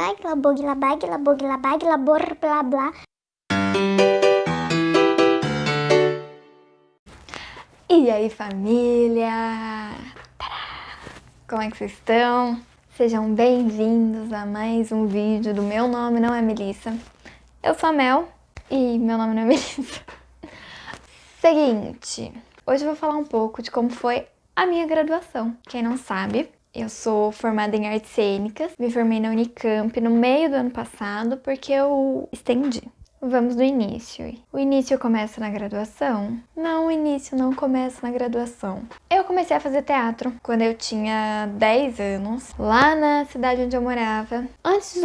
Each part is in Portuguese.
labag, labog, labag, labog, labag, labor, blá, blá. E aí, família? Como é que vocês estão? Sejam bem-vindos a mais um vídeo do Meu Nome Não é Melissa. Eu sou a Mel e meu nome não é Melissa. Seguinte, hoje eu vou falar um pouco de como foi a minha graduação. Quem não sabe, eu sou formada em artes cênicas, me formei na Unicamp no meio do ano passado porque eu estendi. Vamos do início. O início começa na graduação? Não, o início não começa na graduação. Eu comecei a fazer teatro quando eu tinha 10 anos, lá na cidade onde eu morava. Antes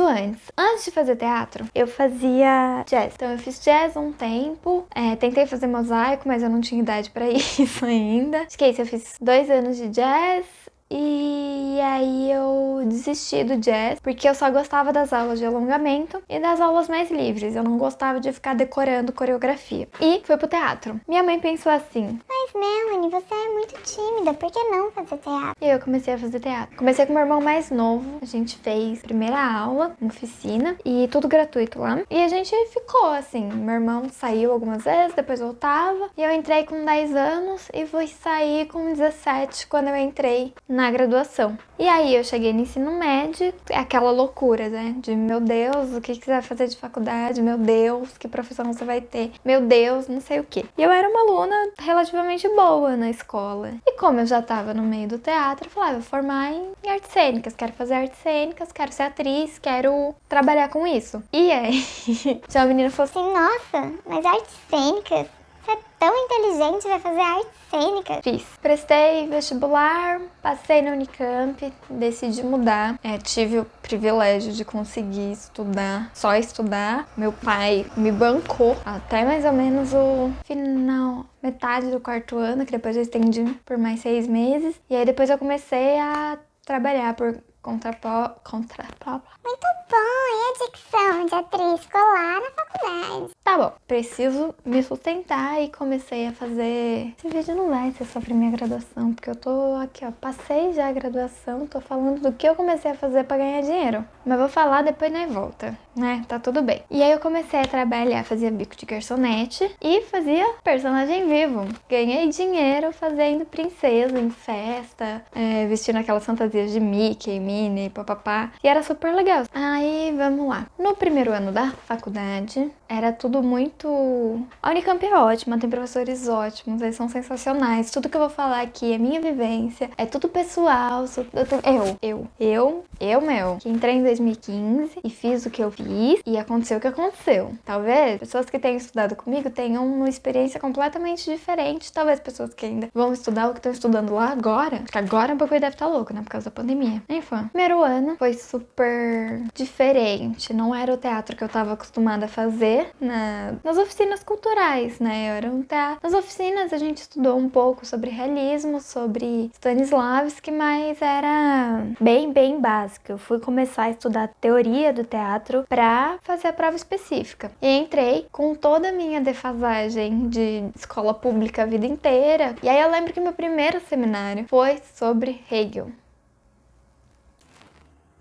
de fazer teatro, eu fazia jazz. Então eu fiz jazz um tempo, tentei fazer mosaico, mas eu não tinha idade pra isso ainda. Acho que é isso, eu fiz 2 anos de jazz. E aí eu desisti do jazz, porque eu só gostava das aulas de alongamento e das aulas mais livres. Eu não gostava de ficar decorando coreografia. E fui pro teatro. Minha mãe pensou assim: Mas Melanie, você é muito tímida, por que não fazer teatro? e eu comecei a fazer teatro. Comecei com meu irmão mais novo, a gente fez primeira aula, uma oficina, e tudo gratuito lá. E a gente ficou assim, meu irmão saiu algumas vezes, depois voltava. E eu entrei com 10 anos e fui sair com 17 quando eu entrei na graduação. E aí eu cheguei no ensino médio, aquela loucura, né? De meu Deus, o que você vai fazer de faculdade? Meu Deus, que profissão você vai ter? Meu Deus, não sei o quê. E eu era uma aluna relativamente boa na escola. E como eu já tava no meio do teatro, eu falava, vou formar em artes cênicas, quero fazer artes cênicas, quero ser atriz, quero trabalhar com isso. E aí, já a menina falou assim, Nossa, mas artes cênicas? Você é tão inteligente, vai fazer artes cênicas? fiz. Prestei vestibular, passei na Unicamp, decidi mudar. Tive o privilégio de conseguir estudar, só estudar. Meu pai me bancou até mais ou menos o final, metade do 4º ano, que depois eu estendi por mais 6 meses. E aí depois eu comecei a trabalhar por conta própria. Muito bom, e a dicção de atriz ficou lá na faculdade? Tá bom, preciso me sustentar e comecei a fazer... Esse vídeo não vai ser sobre minha graduação, porque eu tô aqui, ó, passei já a graduação, tô falando do que eu comecei a fazer pra ganhar dinheiro. Mas vou falar depois na volta, né? Tá tudo bem. E aí eu comecei a trabalhar, fazia bico de garçonete e fazia personagem vivo. Ganhei dinheiro fazendo princesa em festa, vestindo aquelas fantasias de Mickey, Minnie, papapá. E era super legal. Aí, vamos lá. No primeiro ano da faculdade, era tudo muito... A Unicamp é ótima, tem professores ótimos, eles são sensacionais. Tudo que eu vou falar aqui é minha vivência, é tudo pessoal. Mel, que entrei em 2015 e fiz o que eu fiz e aconteceu o que aconteceu. Talvez pessoas que tenham estudado comigo tenham uma experiência completamente diferente. Talvez pessoas que ainda vão estudar o que estão estudando lá agora, porque agora o bagulho deve estar louco, né, por causa da pandemia. Enfim, primeiro ano foi super diferente. Não era o teatro que eu tava acostumada a fazer nas oficinas culturais, né? Eu era um teatro. Nas oficinas a gente estudou um pouco sobre realismo, sobre Stanislavski, mas era bem básico. Eu fui começar a estudar teoria do teatro pra fazer a prova específica. E entrei com toda a minha defasagem de escola pública a vida inteira. E aí eu lembro que meu primeiro seminário foi sobre Hegel.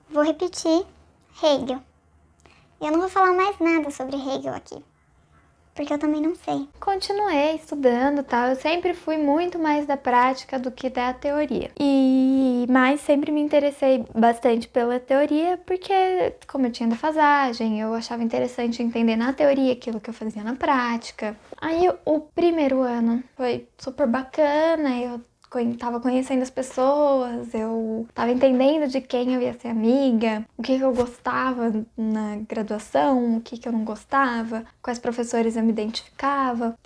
Vou repetir, Hegel. E eu não vou falar mais nada sobre Hegel aqui, porque eu também não sei. Continuei estudando, tal. Eu sempre fui muito mais da prática do que da teoria. Mas sempre me interessei bastante pela teoria, porque como eu tinha defasagem, eu achava interessante entender na teoria aquilo que eu fazia na prática. Aí o primeiro ano foi super bacana, eu tava conhecendo as pessoas, eu tava entendendo de quem eu ia ser amiga, o que eu gostava na graduação, o que eu não gostava, quais professores eu me identificava.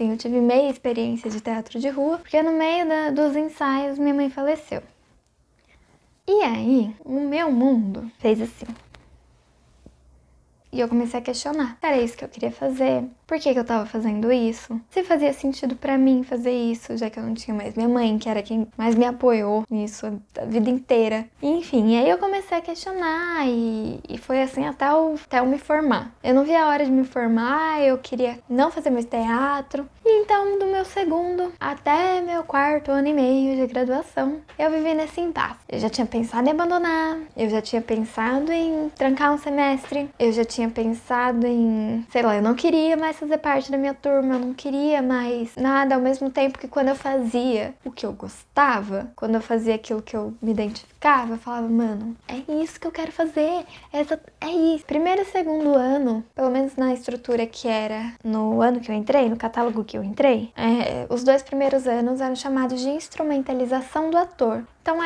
Eu tive meia experiência de teatro de rua, porque no meio dos ensaios minha mãe faleceu. E aí, o meu mundo fez assim. E eu comecei a questionar. Era isso que eu queria fazer? Por que eu tava fazendo isso? Se fazia sentido pra mim fazer isso, já que eu não tinha mais minha mãe, que era quem mais me apoiou nisso a vida inteira. Enfim, e aí eu comecei a questionar e foi assim até eu me formar. Eu não via a hora de me formar, eu queria não fazer mais teatro. E então, do meu segundo até meu quarto ano e meio de graduação, eu vivi nesse impasse. Eu já tinha pensado em abandonar, eu já tinha pensado em trancar um semestre, eu já tinha pensado em, sei lá, eu não queria mais fazer parte da minha turma, eu não queria mais nada, ao mesmo tempo que quando eu fazia o que eu gostava, quando eu fazia aquilo que eu me identificava, eu falava, mano, é isso que eu quero fazer, é isso. Primeiro e segundo ano, pelo menos na estrutura que era no ano que eu entrei, no catálogo que eu entrei, os 2 primeiros anos eram chamados de instrumentalização do ator. Então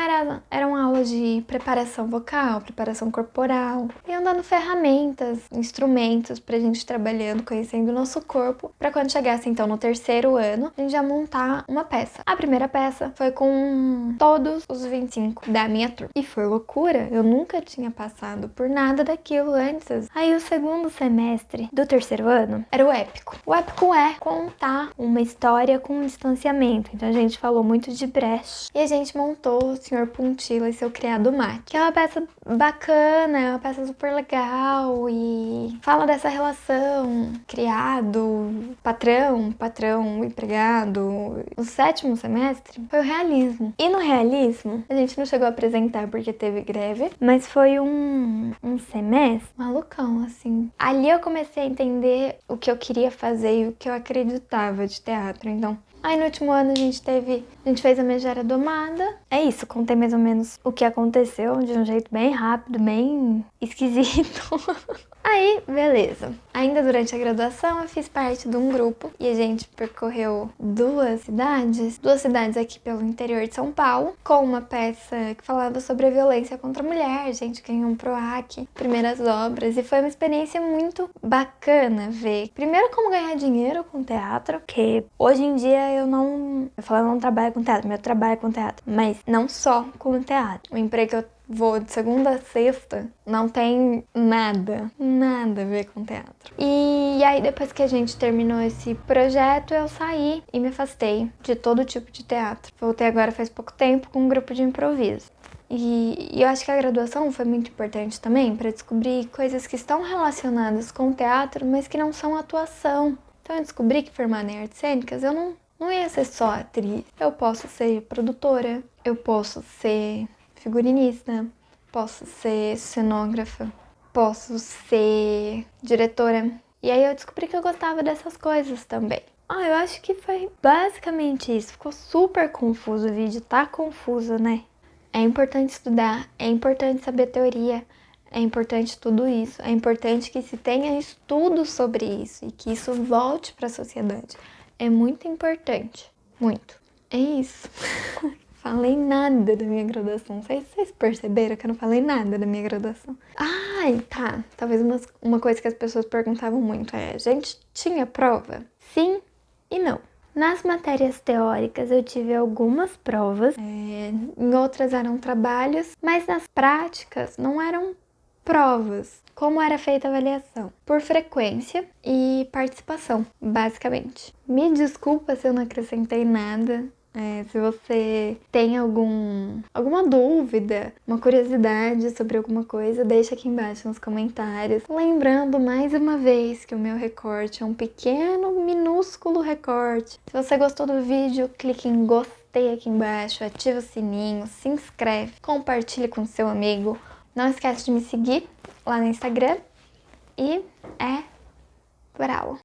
eram aulas de preparação vocal, preparação corporal, iam dando ferramentas, instrumentos pra gente ir trabalhando, conhecendo o nosso corpo, pra quando chegasse então no terceiro ano, a gente já montar uma peça. A primeira peça foi com todos os 25 da minha turma. E foi loucura, eu nunca tinha passado por nada daquilo antes. Aí o segundo semestre do terceiro ano era o épico. O épico é contar uma história com um distanciamento. Então a gente falou muito de Brecht e a gente montou o Sr. Puntilla e seu criado Mate, que é uma peça bacana, é uma peça super legal e fala dessa relação criado, patrão, empregado. O sétimo semestre foi o realismo. E no realismo, a gente não chegou a apresentar porque teve greve, mas foi um semestre malucão, assim. Ali eu comecei a entender o que eu queria fazer e o que eu acreditava de teatro, então... Aí no último ano a gente fez a Megera Domada. É isso, contei mais ou menos o que aconteceu de um jeito bem rápido, bem esquisito. Aí, beleza. Ainda durante a graduação eu fiz parte de um grupo e a gente percorreu duas cidades aqui pelo interior de São Paulo, com uma peça que falava sobre a violência contra a mulher. A gente ganhou um PROAC, primeiras obras, e foi uma experiência muito bacana ver, primeiro, como ganhar dinheiro com teatro, que hoje em dia eu não trabalho com teatro, meu trabalho é com teatro, mas não só com teatro. O emprego que eu vou de segunda a sexta não tem nada a ver com teatro. E aí depois que a gente terminou esse projeto, eu saí e me afastei de todo tipo de teatro. Voltei agora faz pouco tempo com um grupo de improviso. E eu acho que a graduação foi muito importante também para descobrir coisas que estão relacionadas com o teatro, mas que não são atuação. Então eu descobri que formada em artes cênicas eu não ia ser só atriz. Eu posso ser produtora, eu posso ser figurinista, posso ser cenógrafa, posso ser diretora. E aí eu descobri que eu gostava dessas coisas também. Eu acho que foi basicamente isso. Ficou super confuso o vídeo, tá confuso, né? É importante estudar, é importante saber teoria, é importante tudo isso. É importante que se tenha estudo sobre isso e que isso volte para a sociedade. É muito importante, muito. É isso. Falei nada da minha graduação. Vocês perceberam que eu não falei nada da minha graduação? Tá. Talvez uma coisa que as pessoas perguntavam muito é: a gente tinha prova? Sim e não. Nas matérias teóricas eu tive algumas provas, em outras eram trabalhos, mas nas práticas não eram provas. Como era feita a avaliação? Por frequência e participação, basicamente. Me desculpa se eu não acrescentei nada. Se você tem alguma dúvida, uma curiosidade sobre alguma coisa, deixa aqui embaixo nos comentários. Lembrando mais uma vez que o meu recorte é um pequeno, minúsculo recorte. Se você gostou do vídeo, clique em gostei aqui embaixo, ativa o sininho, se inscreve, compartilhe com seu amigo. Não esquece de me seguir lá no Instagram e brau!